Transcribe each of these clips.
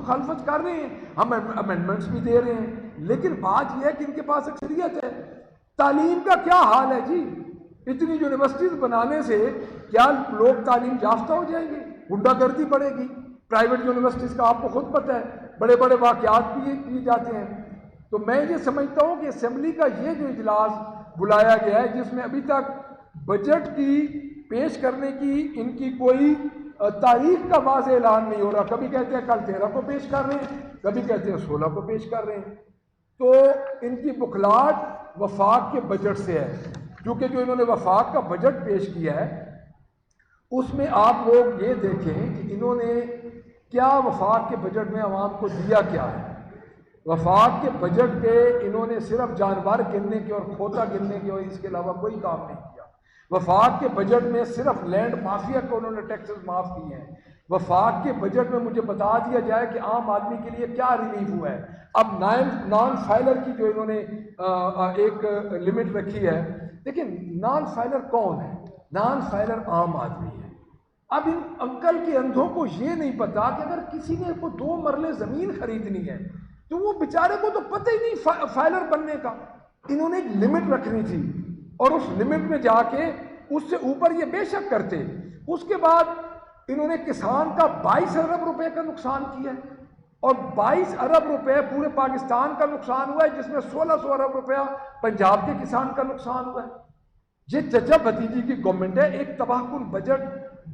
مخالفت کر رہے ہیں، ہم امینڈمنٹس بھی دے رہے ہیں، لیکن بات یہ ہے کہ ان کے پاس اکثریت ہے۔ تعلیم کا کیا حال ہے جی؟ اتنی یونیورسٹیز بنانے سے کیا لوگ تعلیم یافتہ ہو جائیں گے؟ غنڈہ گردی بڑھے گی۔ پرائیویٹ یونیورسٹیز کا آپ کو خود پتہ ہے، بڑے بڑے واقعات بھی کیے جاتے ہیں۔ تو میں یہ سمجھتا ہوں کہ اسمبلی کا یہ جو اجلاس بلایا گیا ہے، جس میں ابھی تک بجٹ کی پیش کرنے کی ان کی کوئی تاریخ کا واضح اعلان نہیں ہو رہا، کبھی کہتے ہیں کل 13 کو پیش کر رہے ہیں، کبھی کہتے ہیں 16 کو پیش کر رہے ہیں، تو ان کی بخلاہٹ وفاق کے بجٹ سے ہے، کیونکہ جو انہوں نے وفاق کا بجٹ پیش کیا ہے اس میں آپ لوگ یہ دیکھیں کہ انہوں نے کیا وفاق کے بجٹ میں عوام کو دیا کیا ہے۔ وفاق کے بجٹ پہ انہوں نے صرف جانور گننے کے اور کھوتا گننے کے اور اس کے علاوہ کوئی کام نہیں کیا۔ وفاق کے بجٹ میں صرف لینڈ مافیا کو انہوں نے ٹیکسز معاف کیے ہیں۔ وفاق کے بجٹ میں مجھے بتا دیا جائے کہ عام آدمی کے لیے کیا ریلیف ہوا ہے۔ اب نان فائلر کی جو انہوں نے ایک لمٹ رکھی ہے، لیکن نان فائلر کون ہے؟ نان فائلر عام آدمی ہے۔ اب ان انکل کے اندھوں کو یہ نہیں پتا کہ اگر کسی نے کو 2 مرلے زمین خریدنی ہے تو وہ بیچارے کو تو پتہ ہی نہیں فائلر بننے کا۔ انہوں نے ایک لمٹ رکھنی تھی اور اس لمٹ میں جا کے اس سے اوپر یہ بے شک کرتے۔ اس کے بعد انہوں نے کسان کا 22 ارب روپے کا نقصان کیا ہے، اور 22 ارب روپے پورے پاکستان کا نقصان ہوا ہے، جس میں 1600 ارب روپیہ پنجاب کے کسان کا نقصان ہوا ہے۔ یہ چچا بھتیجی کی گورنمنٹ ہے۔ ایک تباہ کن بجٹ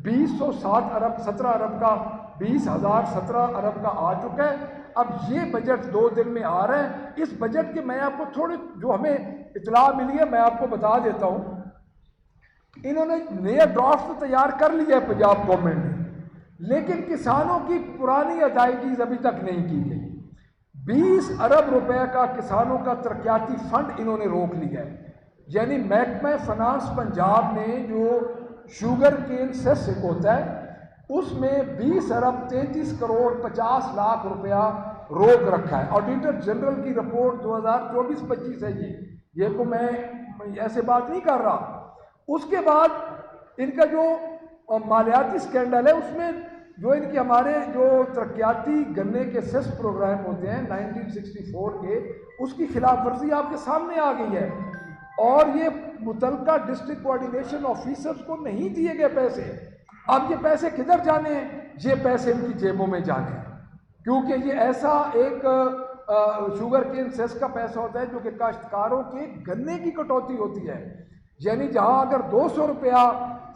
2007 ارب 17 ارب کا 20,017 ارب کا آ چکا ہے۔ اب یہ بجٹ 2 دن میں آ رہا ہے۔ اس بجٹ کے میں آپ کو تھوڑے جو ہمیں اطلاع ملی ہے میں آپ کو بتا دیتا ہوں۔ انہوں نے نیا ڈرافٹ تیار کر لیا ہے پنجاب گورنمنٹ نے، لیکن کسانوں کی پرانی ادائیگی ابھی تک نہیں کی گئی۔ 20 ارب روپے کا کسانوں کا ترقیاتی فنڈ انہوں نے روک لیا ہے، یعنی محکمہ فنانس پنجاب نے جو شوگر کین سیس ہوتا ہے اس میں 20 ارب 33 کروڑ 50 لاکھ روپیہ روک رکھا ہے۔ آڈیٹر جنرل کی رپورٹ 2024-25 ہے یہ کو میں ایسے بات نہیں کر رہا۔ اس کے بعد ان کا جو مالیاتی سکینڈل ہے اس میں جو ان کے ہمارے جو ترقیاتی گنے کے سیس پروگرام ہوتے ہیں 1964 کے، اس کی خلاف ورزی آپ کے سامنے آ گئی ہے، اور یہ متعلقہ ڈسٹرکٹ کوآرڈینیشن آفیسرز کو نہیں دیے گئے پیسے۔ اب یہ پیسے کدھر جانے ہیں؟ یہ پیسے ان کی جیبوں میں جانے ہیں، کیونکہ یہ ایسا ایک شوگر کین سیس کا پیسہ ہوتا ہے جو کہ کاشتکاروں کے گنے کی کٹوتی ہوتی ہے، یعنی جہاں اگر 200 روپیہ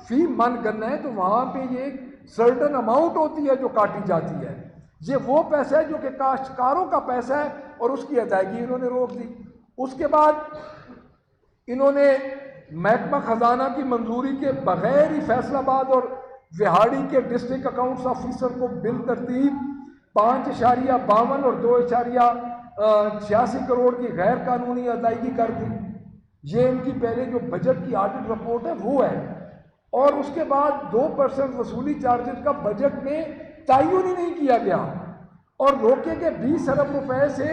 فی من گنا ہے تو وہاں پہ یہ ایک سرٹن اماؤنٹ ہوتی ہے جو کاٹی جاتی ہے۔ یہ وہ پیسہ ہے جو کہ کاشتکاروں کا پیسہ ہے اور اس کی ادائیگی انہوں نے روک دی۔ اس کے بعد انہوں نے محکمہ خزانہ کی منظوری کے بغیر ہی فیصل آباد اور وہاڑی کے ڈسٹرکٹ اکاؤنٹس آفیسر کو بل ترتیب 5.52 اور 2.86 کروڑ کی غیر قانونی ادائیگی کر دی۔ یہ ان کی پہلے جو بجٹ کی آڈٹ رپورٹ ہے وہ ہے، اور اس کے بعد 2% وصولی چارجز کا بجٹ میں تعین ہی نہیں کیا گیا، اور روکے گئے 20 ارب روپے سے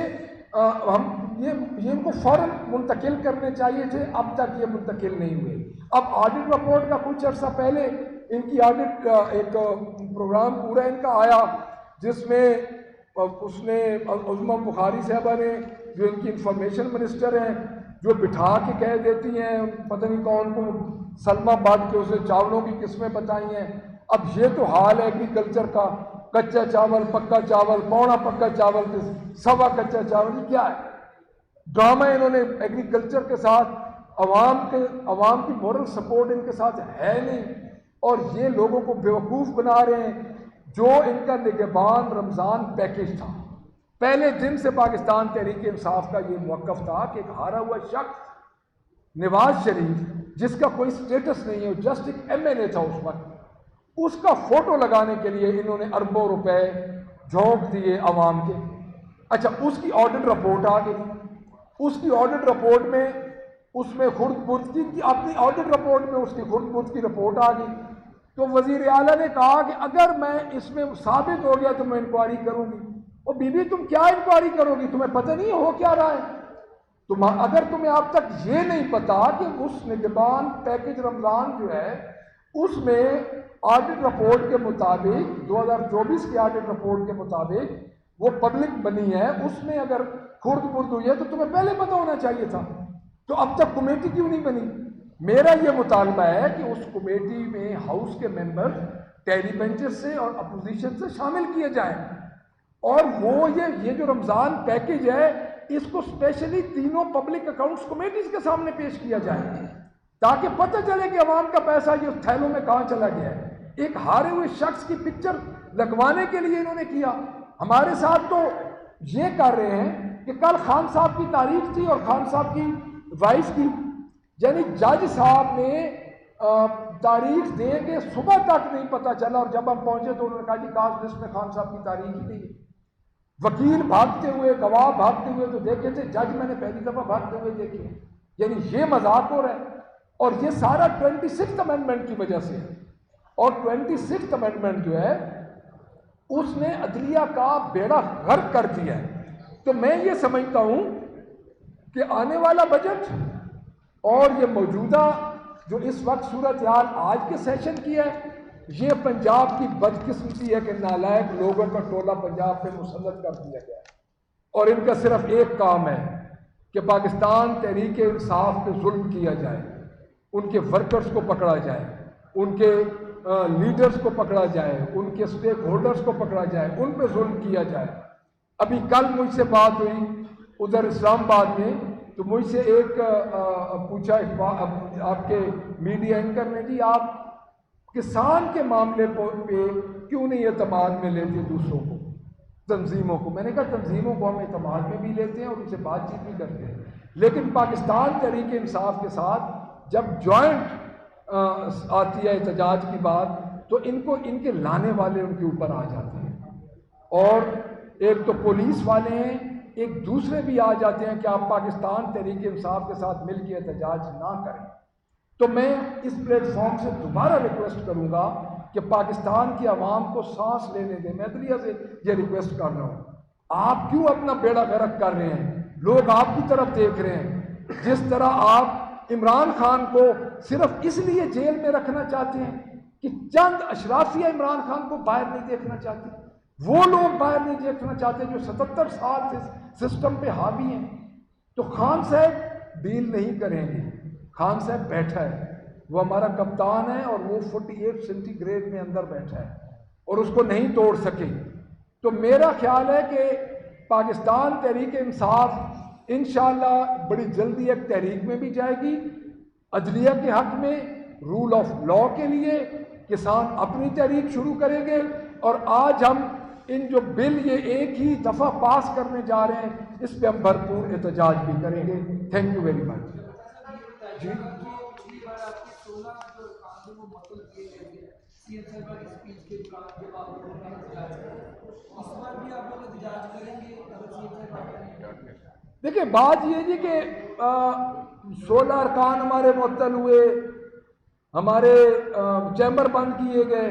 ہم یہ ان کو فوراً منتقل کرنے چاہیے تھے، اب تک یہ منتقل نہیں ہوئے۔ اب آڈٹ رپورٹ کا کچھ عرصہ پہلے ان کی آڈٹ ایک پروگرام پورا ان کا آیا، جس میں اس نے عظمیٰ بخاری صاحبہ نے جو ان کی انفارمیشن منسٹر ہیں جو بٹھا کے کہہ دیتی ہیں پتہ نہیں کون کو سلمہ بٹ کے اسے چاولوں کی قسمیں بتائی ہیں۔ اب یہ تو حال ہے ایگریکلچر کا، کچا چاول، پکا چاول، پونا پکا چاول، سوا کچا چاول، یہ کیا ہے؟ ڈرامہ انہوں نے ایگریکلچر کے ساتھ عوام کی مورل سپورٹ ان کے ساتھ ہے نہیں، اور یہ لوگوں کو بیوقوف بنا رہے ہیں۔ جو ان کا نگہبان رمضان پیکج تھا، پہلے دن سے پاکستان تحریک انصاف کا یہ موقف تھا کہ ایک ہارا ہوا شخص نواز شریف جس کا کوئی سٹیٹس نہیں ہے، جسٹ ایک MLA تھا اس وقت، اس کا فوٹو لگانے کے لیے انہوں نے اربوں روپے جھونک دیے عوام کے۔ اچھا، اس کی آڈٹ رپورٹ آ گئی، اس کی آڈٹ رپورٹ میں اس میں خرد برد کی اپنی آڈٹ رپورٹ میں اس کی خرد برد کی رپورٹ آ گئی، تو وزیر اعلیٰ نے کہا کہ اگر میں اس میں ثابت ہو گیا تو میں انکوائری کروں گی۔ اور بی بی تم کیا انکوائری کرو گی؟ تمہیں پتہ نہیں ہو کیا رہا ہے؟ اگر تمہیں اب تک یہ نہیں پتا کہ اس نگہبان پیکج رمضان جو ہے اس میں آڈٹ رپورٹ کے مطابق 2024 کی آڈٹ رپورٹ کے مطابق وہ پبلک بنی ہے، اس میں اگر خرد برد ہوئی ہے تو تمہیں پہلے پتہ ہونا چاہیے تھا، تو اب تک کمیٹی کیوں نہیں بنی؟ میرا یہ مطالبہ ہے کہ اس کمیٹی میں ہاؤس کے ممبر ٹیری بینچز سے اور اپوزیشن سے شامل کیے جائیں، اور وہ یہ جو رمضان پیکج ہے اس کو اسپیشلی تینوں پبلک اکاؤنٹس کمیٹیز کے سامنے پیش کیا جائے تاکہ پتہ چلے کہ عوام کا پیسہ یہ تھیلوں میں کہاں چلا گیا ہے۔ ایک ہارے ہوئے شخص کی پکچر لگوانے کے لیے انہوں نے کیا۔ ہمارے ساتھ تو یہ کر رہے ہیں کہ کل خان صاحب کی تاریخ تھی اور خان صاحب کی وائف کی، یعنی جج صاحب نے تاریخ دے کے صبح تک نہیں پتہ چلا، اور جب ہم پہنچے تو انہوں نے کہا جی کاز لسٹ میں خان صاحب کی تاریخ ہی نہیں ہے۔ وکیل بھاگتے ہوئے، گواہ بھاگتے ہوئے تو دیکھے تھے، جج میں نے پہلی دفعہ بھاگتے ہوئے دیکھے، یعنی یہ مذاق ہو رہا ہے، اور یہ سارا 26 امینڈمنٹ کی وجہ سے ہے۔ اور 26 امینڈمنٹ جو ہے اس نے عدلیہ کا بیڑا غرق کر دیا ہے۔ تو میں یہ سمجھتا ہوں کہ آنے والا بجٹ اور یہ موجودہ جو اس وقت صورتحال آج کے سیشن کی ہے، یہ پنجاب کی بدقسمتی ہے کہ نالائق لوگوں کا ٹولہ پنجاب پہ مسلط کر دیا گیا ہے، اور ان کا صرف ایک کام ہے کہ پاکستان تحریک انصاف پہ ظلم کیا جائے، ان کے ورکرز کو پکڑا جائے، ان کے لیڈرز کو پکڑا جائے، ان کے سٹیک ہولڈرز کو پکڑا جائے، ان پہ ظلم کیا جائے۔ ابھی کل مجھ سے بات ہوئی ادھر اسلام آباد میں، تو مجھ سے ایک پوچھا آپ کے میڈیا اینکر نے، جی آپ کسان کے معاملے پہ کیوں نہیں اعتماد میں لیتے دوسروں کو، تنظیموں کو؟ میں نے کہا تنظیموں کو ہم اعتماد میں بھی لیتے ہیں اور ان سے بات چیت بھی کرتے ہیں، لیکن پاکستان تحریک انصاف کے ساتھ جب جوائنٹ آتی ہے احتجاج کی بات تو ان کے لانے والے ان کے اوپر آ جاتے ہیں، اور ایک تو پولیس والے ہیں، ایک دوسرے بھی آ جاتے ہیں کہ آپ پاکستان تحریک انصاف کے ساتھ مل کے احتجاج نہ کریں۔ تو میں اس پلیٹ فارم سے دوبارہ ریکویسٹ کروں گا کہ پاکستان کی عوام کو سانس لینے دیں۔ میں عدلیہ سے یہ ریکویسٹ کر رہا ہوں، آپ کیوں اپنا بیڑا غرق کر رہے ہیں؟ لوگ آپ کی طرف دیکھ رہے ہیں۔ جس طرح آپ عمران خان کو صرف اس لیے جیل میں رکھنا چاہتے ہیں کہ چند اشرافیہ عمران خان کو باہر نہیں دیکھنا چاہتے، وہ لوگ باہر نہیں دیکھنا چاہتے جو 77 سال سے سسٹم پہ حاوی ہیں، تو خان صاحب ڈیل نہیں کریں گے۔ خان صاحب بیٹھا ہے، وہ ہمارا کپتان ہے، اور وہ 48 سینٹی گریڈ میں اندر بیٹھا ہے اور اس کو نہیں توڑ سکے۔ تو میرا خیال ہے کہ پاکستان تحریک انصاف انشاءاللہ بڑی جلدی ایک تحریک میں بھی جائے گی عدلیہ کے حق میں، رول آف لاء کے لیے۔ کسان اپنی تحریک شروع کریں گے، اور آج ہم ان جو بل یہ ایک ہی دفعہ پاس کرنے جا رہے ہیں اس پہ ہم بھرپور احتجاج بھی کریں گے۔ Thank you very much. جی دیکھیں بات یہ جی کہ 16 ارکان ہمارے معطل ہوئے، ہمارے چیمبر بند کیے گئے،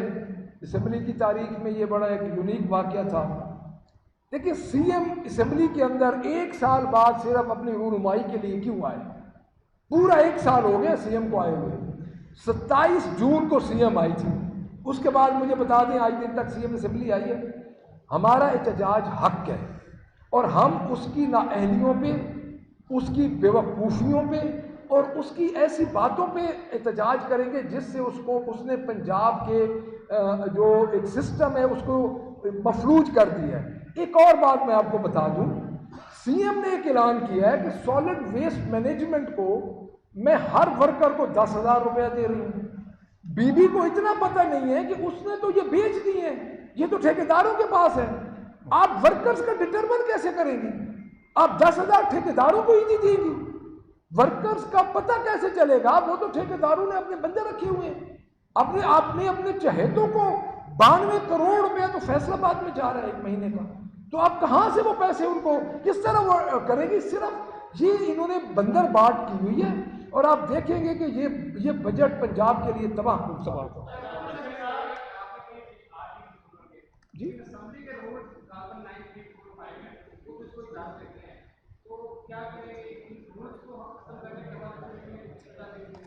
اسمبلی کی تاریخ میں یہ بڑا ایک یونیک واقعہ تھا۔ دیکھیں سی ایم اسمبلی کے اندر 1 سال بعد صرف اپنی رونمائی کے لیے کیوں آئے؟ پورا 1 سال ہو گیا سی ایم کو آئے ہوئے، 27 جون کو سی ایم آئی تھی، اس کے بعد مجھے بتا دیں آج دن تک سی ایم اسمبلی آئی ہے؟ ہمارا احتجاج حق ہے، اور ہم اس کی نااہلیوں پہ، اس کی بیوقوفیوں پہ اور اس کی ایسی باتوں پہ احتجاج کریں گے جس سے اس نے پنجاب کے جو ایک سسٹم ہے اس کو مفلوج کر دیا ہے۔ ایک اور بات میں آپ کو بتا دوں، سی ایم نے ایک اعلان کیا ہے کہ سالڈ ویسٹ مینجمنٹ کو میں ہر ورکر کو 10,000 روپے دے رہی ہوں۔ بی بی کو اتنا پتہ نہیں ہے کہ اس نے تو یہ بیچ دی ہیں، یہ تو ٹھیکیداروں کے پاس ہے۔ آپ ورکرز کا ڈٹرمن کیسے کریں گی؟ آپ 10,000 ٹھیکیداروں کو ہی نہیں دیں گی، ورکرز کا پتہ کیسے چلے گا؟ وہ تو ٹھیکیداروں نے اپنے بندے رکھے ہوئے ہیں، آپ نے اپنے چہیتوں کو 92 کروڑ روپیہ تو فیصل آباد میں جا رہا ہے 1 مہینے کا، تو آپ کہاں سے وہ پیسے ان کو کس طرح وہ کریں گی؟ صرف یہ انہوں نے بندر باٹ کی ہوئی ہے، اور آپ دیکھیں گے کہ یہ بجٹ پنجاب کے لیے تباہ کن ثابت ہوگا۔ جی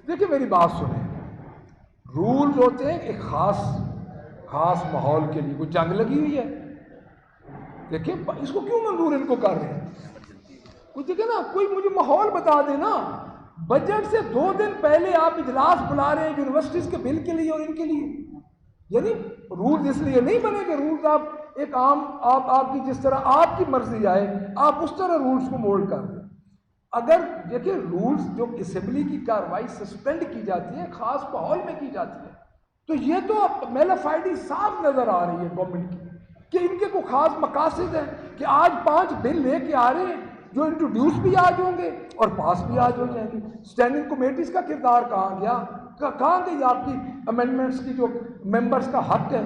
دیکھیں میری بات سنیں، رولز ہوتے ہیں ایک خاص ماحول کے لیے۔ کوئی جنگ لگی ہوئی ہے، دیکھیں اس کو کیوں منظور ان کو کر رہے ہیں؟ کچھ دیکھیں نا، کوئی مجھے ماحول بتا دے نا. بجٹ سے 2 دن پہلے آپ اجلاس بلا رہے ہیں یونیورسٹیز کے بل کے لیے اور ان کے لیے. یعنی رولز اس لیے نہیں بنے کہ رولز آپ ایک عام آپ کی جس طرح آپ کی مرضی آئے آپ اس طرح رولز کو مولڈ کر دیں. اگر دیکھیں رولز جو اسمبلی کی کارروائی سسپینڈ کی جاتی ہے خاص ماحول میں کی جاتی ہے، تو یہ تو میلافائڈی صاف نظر آ رہی ہے گورنمنٹ کی کہ ان کے کوئی خاص مقاصد ہیں کہ آج 5 بل لے کے آ رہے ہیں جو انٹروڈیوس بھی آج ہوں گے اور پاس بھی آج ہو جائیں گے. اسٹینڈنگ کمیٹیز کا کردار کہاں گیا؟ کہاں گئی آپ کی امینڈمنٹس کی جو ممبرس کا حق ہے؟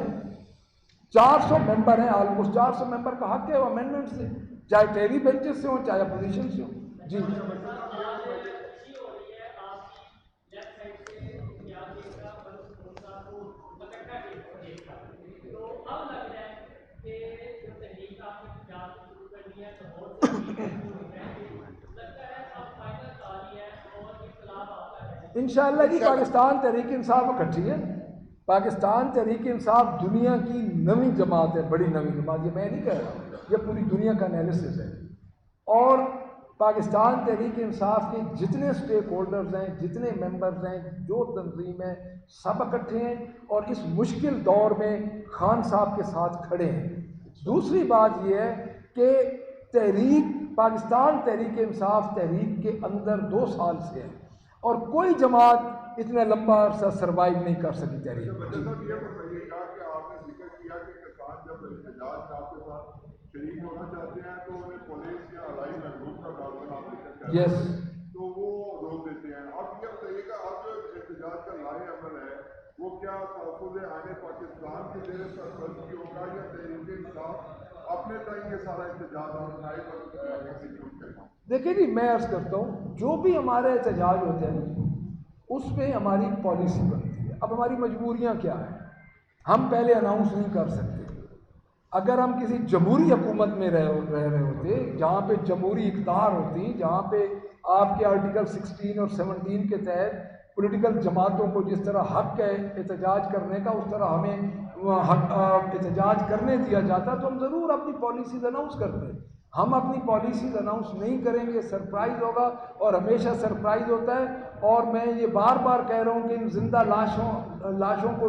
400 ممبر ہیں، آلموسٹ 400 ممبر کا حق ہے وہ امینڈمنٹ سے، چاہے ٹیری بینچز سے ہوں چاہے اپوزیشن سے ہوں. جی انشاءاللہ جی پاکستان تحریک انصاف اکٹھی ہے. پاکستان تحریک انصاف دنیا کی نئی جماعت ہے، بڑی نئی جماعت. یہ میں نہیں کہہ رہا، یہ پوری دنیا کا انالیسس ہے. اور پاکستان تحریک انصاف کے جتنے سٹیک ہولڈرز ہیں، جتنے ممبرز ہیں، جو تنظیم ہیں، سب اکٹھے ہیں اور اس مشکل دور میں خان صاحب کے ساتھ کھڑے ہیں. دوسری بات یہ ہے کہ پاکستان تحریک انصاف تحریک کے اندر 2 سال سے ہے اور کوئی جماعت اتنا لمبا عرصہ سروائیو نہیں کر سکی تحریک. یس تو وہ روک دیتے ہیں. اب یہ طریقہ اب جو احتجاج کا لائے عمل ہے وہ کیا تحفظ آنے پاکستان کے زیر سرپرستی ہوگا یا تحریک انصاف اپنے ٹائم یہ سارا احتجاج اور اٹھائے پر؟ دیکھیں جی میں عرض کرتا ہوں جو بھی ہمارے احتجاج ہوتے ہیں اس میں ہماری پالیسی بنتی ہے. اب ہماری مجبوریاں کیا ہیں؟ ہم پہلے اناؤنس نہیں کر سکتے. اگر ہم کسی جمہوری حکومت میں رہ رہے ہوتے جہاں پہ جمہوری اقدار ہوتی، جہاں پہ آپ کے آرٹیکل 16 اور 17 کے تحت پولیٹیکل جماعتوں کو جس طرح حق ہے احتجاج کرنے کا اس طرح ہمیں احتجاج کرنے دیا جاتا تو ہم ضرور اپنی پالیسیز اناؤنس کرتے. ہم اپنی پالیسیز اناؤنس نہیں کریں گے، سرپرائز ہوگا اور ہمیشہ سرپرائز ہوتا ہے. اور میں یہ بار بار کہہ رہا ہوں کہ ان زندہ لاشوں کو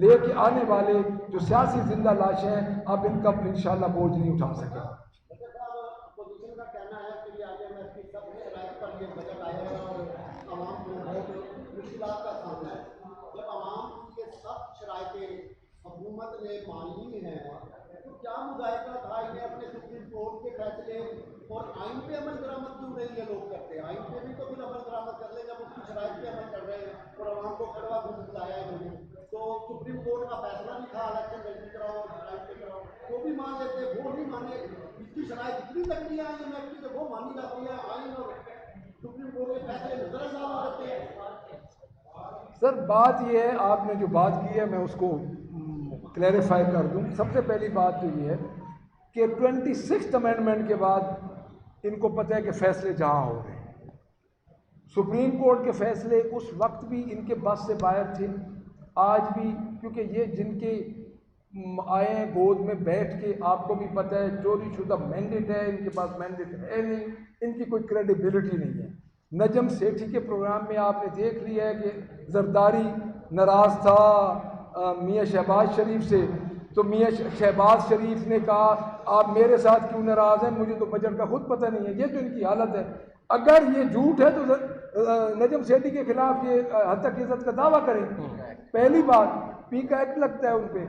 لے کے آنے والے جو سیاسی زندہ لاشیں ہیں آپ ان کا انشاءاللہ بوجھ نہیں اٹھا سکیں. اپوزیشن کا کہنا ہے کہ یہ IMF کی سب شرائط پر یہ بجٹ آیا ہے اور عوام کو بہت مشکلات کا سامنا ہے. جب عوام کی یہ سب شرائطیں حکومت نے مانی ہیں تو کیا مذائقہ تھا انہیں اپنے سپریم کورٹ کے فیصلے اور آئین پہ عمل درآمد کیوں نہیں یہ لوگ کرتے؟ آئین پہ بھی تو پھر عمل درآمد کر لیں جب اس کی شرائط پہ عمل کر رہے ہیں اور عوام کو کڑوا دودھ پلایا ہے انہوں نے. تو سپریم کورٹ کا فیصلہ بھی تھا الیکشن جلدی کراؤ اور شرائط پہ کراؤ، وہ بھی مان لیتے، وہ نہیں مانے. اس کی شرائط اتنی تکڑی ہے IMF کی کہ وہ مانی جاتی ہے، آئین اور سپریم کورٹ کے فیصلے نظر انداز ہو جاتے ہیں. سر بات یہ ہے، آپ نے جو بات کی ہے میں اس کو کلیریفائی کر دوں. سب سے پہلی بات تو یہ ہے کہ 26 امینڈمنٹ کے بعد ان کو پتہ ہے کہ فیصلے جہاں ہو رہے ہیں. سپریم کورٹ کے فیصلے اس وقت بھی ان کے بس سے باہر تھے، آج بھی، کیونکہ یہ جن کے آئے ہیں گود میں بیٹھ کے، آپ کو بھی پتہ ہے چوری شدہ مینڈیٹ ہے، ان کے پاس مینڈیٹ ہے نہیں، ان کی کوئی کریڈیبلٹی نہیں ہے. نجم سیٹھی کے پروگرام میں آپ نے دیکھ لیا ہے کہ زرداری ناراض تھا میاں شہباز شریف سے، تو میاں شہباز شریف نے کہا آپ میرے ساتھ کیوں ناراض ہیں، مجھے تو بجٹ کا خود پتہ نہیں ہے. یہ تو ان کی حالت ہے. اگر یہ جھوٹ ہے تو نجم سیٹھی کے خلاف یہ حد تک عزت کا دعویٰ کریں. پہلی بات پی کا ایکٹ لگتا ہے ان پہ.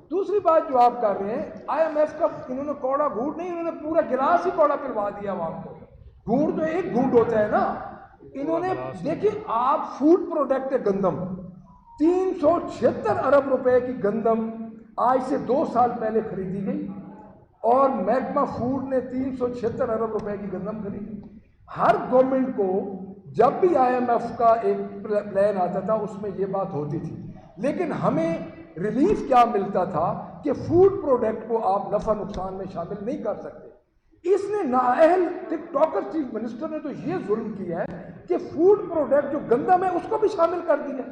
دوسری بات جو آپ کر رہے ہیں IMF کا انہوں نے کوڑا گھونٹ نہیں، انہوں نے پورا گلاس ہی کوڑا پلوا دیا عوام کو. گھونٹ تو ایک گھونٹ ہوتا ہے نا. انہوں نے دیکھیں آپ فوڈ پروڈکٹ ہے گندم، 376 ارب روپے کی گندم آج سے 2 سال پہلے خریدی گئی اور محکمہ فوڈ نے 376 ارب روپے کی گندم خریدی. ہر گورنمنٹ کو جب بھی IMF کا ایک پلان آتا تھا اس میں یہ بات ہوتی تھی، لیکن ہمیں ریلیف کیا ملتا تھا کہ فوڈ پروڈکٹ کو آپ نفع نقصان میں شامل نہیں کر سکتے. اس نے نااہل ٹک ٹاکر چیف منسٹر نے تو یہ ظلم کیا ہے کہ فوڈ پروڈکٹ جو گندم ہے اس کو بھی شامل کر دیا.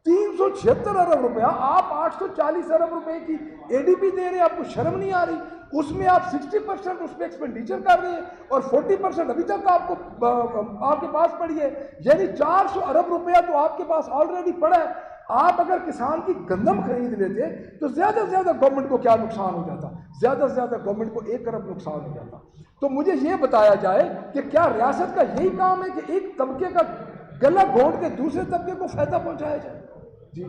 376 ارب روپیہ، آپ 840 ارب روپے کی ADP دے رہے ہیں، آپ کو شرم نہیں آ رہی؟ اس میں آپ 60% اس پہ ایکسپینڈیچر کر رہے ہیں اور 40% ابھی تک آپ کے پاس پڑی ہے، یعنی 400 ارب روپیہ تو آپ کے پاس آلریڈی پڑا ہے۔ آپ اگر کسان کی گندم خرید لیتے تو زیادہ سے زیادہ گورنمنٹ کو کیا نقصان ہو جاتا؟ زیادہ سے زیادہ گورنمنٹ کو 1 ارب نقصان ہو جاتا۔ تو مجھے یہ بتایا جائے کہ کیا ریاست کا یہی کام ہے کہ ایک طبقے کا گلا گھونٹ کے دوسرے طبقے کو فائدہ پہنچایا جائے؟ جی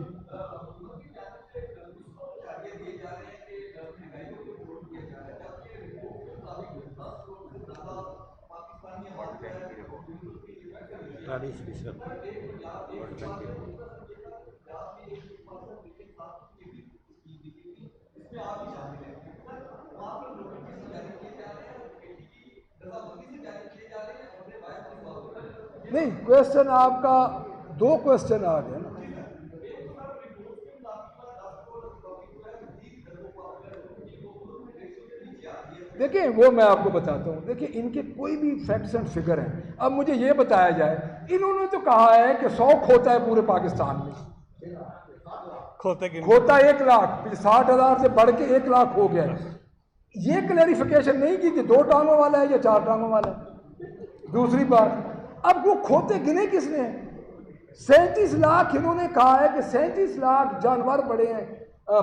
نہیں، کوشچن آپ کا 2 کوشچن آ گئے نا۔ دیکھیں وہ میں آپ کو بتاتا ہوں، دیکھیں ان کے کوئی بھی فیکٹس اینڈ فگر ہیں۔ اب مجھے یہ بتایا جائے، انہوں نے تو کہا ہے کہ 100 کھوتا ہے پورے پاکستان میں، کھوتا 1 لاکھ، 60,000 سے بڑھ کے 1 لاکھ ہو گیا ہے۔ یہ کلیریفیکیشن نہیں کی کہ 2 ٹانگوں والا ہے یا 4 ٹانگوں والا ہے۔ دوسری بات، اب وہ کھوتے گنے کس نے ہیں؟ 37 لاکھ انہوں نے کہا ہے کہ 37 لاکھ جانور بڑے ہیں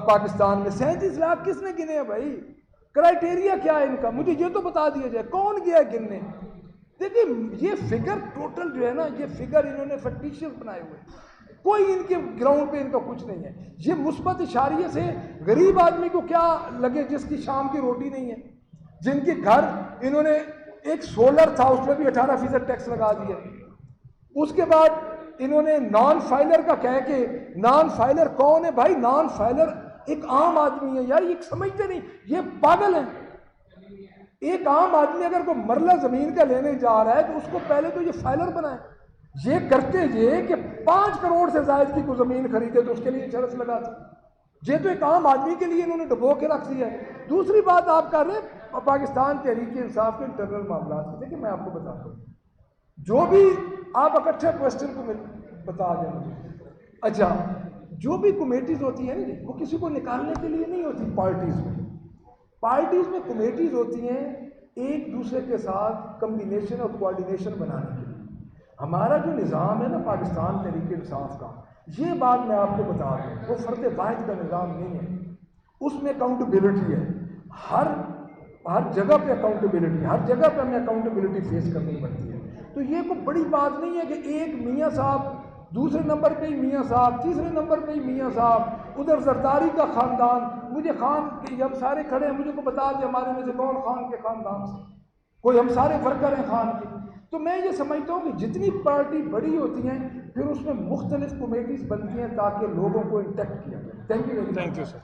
پاکستان میں۔ 37 لاکھ کس نے گنے ہیں بھائی؟ کرائیٹیریا کیا ہے ان کا؟ مجھے یہ تو بتا دیا جائے کون گیا ہے گننے؟ دیکھیں یہ فگر ٹوٹل جو ہے نا، یہ فگر انہوں نے فکٹیشیس بنائے ہوئے، کوئی ان کے گراؤنڈ پہ ان کا کچھ نہیں ہے۔ یہ مثبت اشاریے سے غریب آدمی کو کیا لگے جس کی شام کی روٹی نہیں ہے، جن کے گھر انہوں نے ایک سولر تھا اس پہ بھی 18% ٹیکس لگا دیا۔ اس کے بعد انہوں نے نان فائلر کا کہہ کے، نان فائلر کون ہے بھائی؟ نان فائلر ایک عام آدمی ہے یار، یہ سمجھتے نہیں، یہ پاگل ہیں۔ ایک عام آدمی اگر کوئی مرلہ زمین کا لینے جا رہا ہے تو اس کو پہلے تو یہ فائلر بنائے۔ یہ کرتے یہ کہ 5 کروڑ سے زائد کی کوئی زمین خریدے تو اس کے لیے چرس لگاتے۔ یہ تو ایک عام آدمی کے لیے انہوں نے ڈبو کے رکھ دیا ہے۔ دوسری بات آپ کر رہے ہیں پاکستان تحریک انصاف کے انٹرنل معاملات کی۔ دیکھیں میں آپ کو بتاتا ہوں، جو بھی آپ اکٹھے کوشچن کو بتا دیں مجھے۔ اچھا، جو بھی کمیٹیز ہوتی ہیں نا وہ کسی کو نکالنے کے لیے نہیں ہوتی۔ پارٹیز میں کمیٹیز ہوتی ہیں ایک دوسرے کے ساتھ کمبینیشن اور کوآرڈینیشن بنانے کے لیے۔ ہمارا جو نظام ہے نا پاکستان تحریک انصاف کا، یہ بات میں آپ کو بتا دوں، وہ فرد واحد کا نظام نہیں ہے، اس میں اکاؤنٹیبلٹی ہے۔ ہر جگہ پہ اکاؤنٹیبلٹی، ہر جگہ پہ ہمیں اکاؤنٹیبلٹی فیس کرنی پڑتی ہے۔ تو یہ کوئی بڑی بات نہیں ہے کہ ایک میاں صاحب، دوسرے نمبر پہ ہی میاں صاحب، تیسرے نمبر پہ ہی میاں صاحب، ادھر زرداری کا خاندان، مجھے خان کے ہم سارے کھڑے ہیں، مجھے کو بتا دیں ہمارے میں سے کون خان کے خاندان سے، کوئی ہم سارے ورکر ہیں خان کے۔ تو میں یہ سمجھتا ہوں کہ جتنی پارٹی بڑی ہوتی ہیں پھر اس میں مختلف کمیٹیز بنتی ہیں تاکہ لوگوں کو انٹیکٹ کیا جائے۔ Thank you sir.